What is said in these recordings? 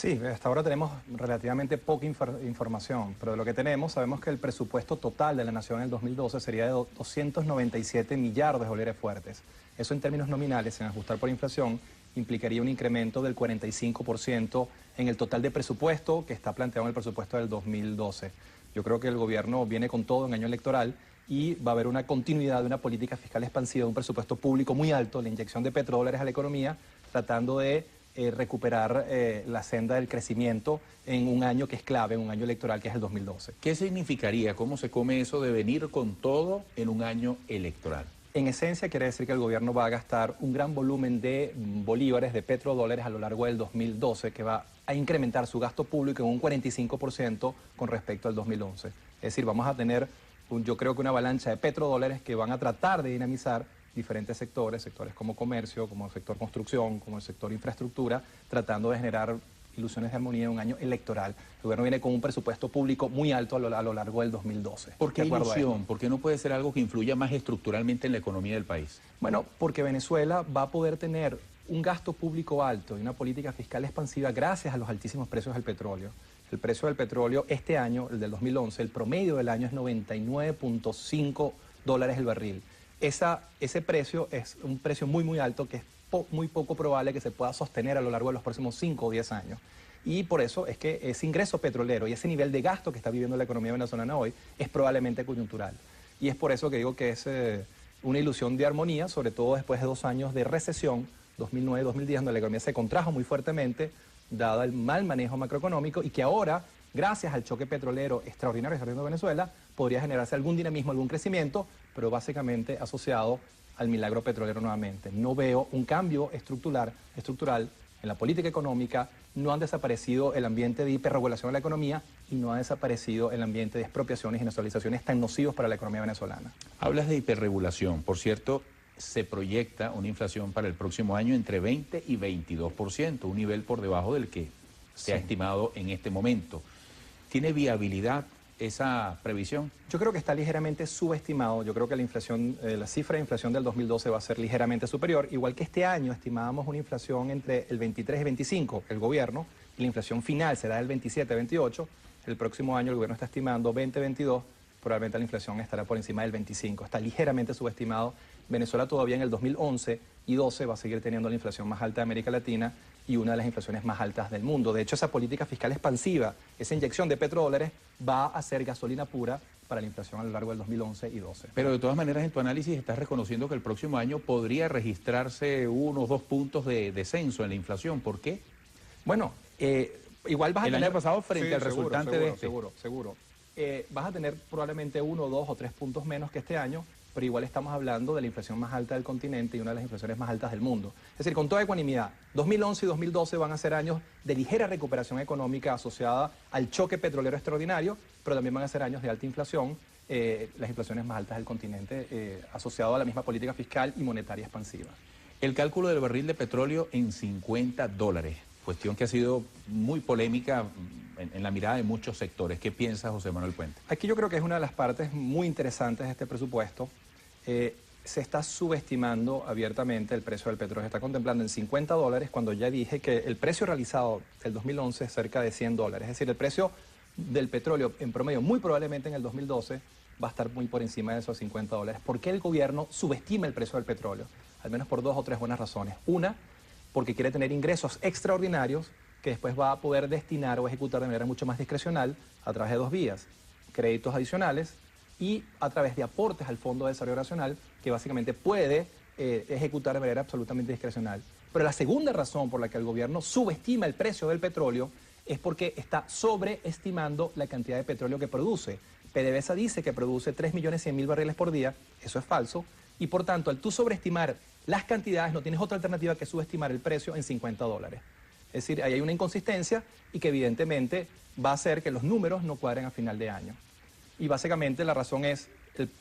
Sí, hasta ahora tenemos relativamente poca información, pero de lo que tenemos sabemos que el presupuesto total de la Nación en el 2012 sería de 297 millardos de bolívares fuertes. Eso en términos nominales, sin ajustar por inflación, implicaría un incremento del 45% en el total de presupuesto que está planteado en el presupuesto del 2012. Yo creo que el gobierno viene con todo en año electoral y va a haber una continuidad de una política fiscal expansiva, de un presupuesto público muy alto, la inyección de petrodólares a la economía, tratando de recuperar la senda del crecimiento en un año que es clave, en un año electoral que es el 2012. ¿Qué significaría? ¿Cómo se come eso de venir con todo en un año electoral? En esencia quiere decir que el gobierno va a gastar un gran volumen de bolívares, de petrodólares a lo largo del 2012, que va a incrementar su gasto público en un 45% con respecto al 2011. Es decir, vamos a tener, yo creo que una avalancha de petrodólares que van a tratar de dinamizar diferentes sectores como comercio, como el sector construcción, como el sector infraestructura, tratando de generar ilusiones de armonía en un año electoral. El gobierno viene con un presupuesto público muy alto a lo largo del 2012. ¿Por qué ilusión? ¿Por qué no puede ser algo que influya más estructuralmente en la economía del país? Bueno, porque Venezuela va a poder tener un gasto público alto y una política fiscal expansiva gracias a los altísimos precios del petróleo. El precio del petróleo este año, el del 2011, el promedio del año es 99.5 dólares el barril. Ese precio es un precio muy alto que es muy poco probable que se pueda sostener a lo largo de los próximos 5 o 10 años. Y por eso es que ese ingreso petrolero y ese nivel de gasto que está viviendo la economía venezolana hoy es probablemente coyuntural. Y es por eso que digo que es una ilusión de armonía, sobre todo después de 2 años de recesión, 2009-2010, donde la economía se contrajo muy fuertemente, dada el mal manejo macroeconómico, y que ahora, gracias al choque petrolero extraordinario que está teniendo Venezuela, podría generarse algún dinamismo, algún crecimiento, pero básicamente asociado al milagro petrolero nuevamente. No veo un cambio estructural en la política económica, no han desaparecido el ambiente de hiperregulación de la economía y no ha desaparecido el ambiente de expropiaciones y nacionalizaciones tan nocivos para la economía venezolana. Hablas de hiperregulación. Por cierto, se proyecta una inflación para el próximo año entre 20 y 22%, un nivel por debajo del que se ha estimado en este momento. ¿Tiene viabilidad esa previsión? Yo creo que está ligeramente subestimado. Yo creo que la inflación, la cifra de inflación del 2012 va a ser ligeramente superior, igual que este año estimábamos una inflación entre el 23 y 25, el gobierno, y la inflación final será del 27-28. El próximo año el gobierno está estimando 20-22, probablemente la inflación estará por encima del 25, está ligeramente subestimado. Venezuela todavía en el 2011 y 12 va a seguir teniendo la inflación más alta de América Latina y una de las inflaciones más altas del mundo. De hecho, esa política fiscal expansiva, esa inyección de petrodólares, va a ser gasolina pura para la inflación a lo largo del 2011 y 12. Pero de todas maneras, en tu análisis estás reconociendo que el próximo año podría registrarse 1 o 2 puntos de descenso en la inflación. ¿Por qué? Bueno, igual vas a tener... El año pasado frente al resultante de este. Seguro. Vas a tener probablemente 1, 2 o 3 puntos menos que este año, pero igual estamos hablando de la inflación más alta del continente y una de las inflaciones más altas del mundo. Es decir, con toda ecuanimidad, 2011 y 2012 van a ser años de ligera recuperación económica asociada al choque petrolero extraordinario, pero también van a ser años de alta inflación, las inflaciones más altas del continente, asociado a la misma política fiscal y monetaria expansiva. El cálculo del barril de petróleo en $50, cuestión que ha sido muy polémica en la mirada de muchos sectores. ¿Qué piensa José Manuel Puente? Aquí yo creo que es una de las partes muy interesantes de este presupuesto. Se está subestimando abiertamente el precio del petróleo. Se está contemplando en $50 cuando ya dije que el precio realizado del 2011 es cerca de $100. Es decir, el precio del petróleo en promedio muy probablemente en el 2012 va a estar muy por encima de esos $50. ¿Por qué el gobierno subestima el precio del petróleo? Al menos por 2 o 3 buenas razones. Una, porque quiere tener ingresos extraordinarios que después va a poder destinar o ejecutar de manera mucho más discrecional a través de 2 vías: créditos adicionales y a través de aportes al Fondo de Desarrollo Nacional, que básicamente puede ejecutar de manera absolutamente discrecional. Pero la segunda razón por la que el gobierno subestima el precio del petróleo es porque está sobreestimando la cantidad de petróleo que produce. PDVSA dice que produce 3.100.000 barriles por día, eso es falso, y por tanto, al tú sobreestimar las cantidades, no tienes otra alternativa que subestimar el precio en $50. Es decir, ahí hay una inconsistencia y que evidentemente va a hacer que los números no cuadren a final de año. Y básicamente la razón es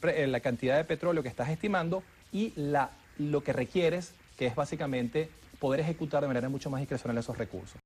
la cantidad de petróleo que estás estimando y lo que requieres, que es básicamente poder ejecutar de manera mucho más discrecional esos recursos.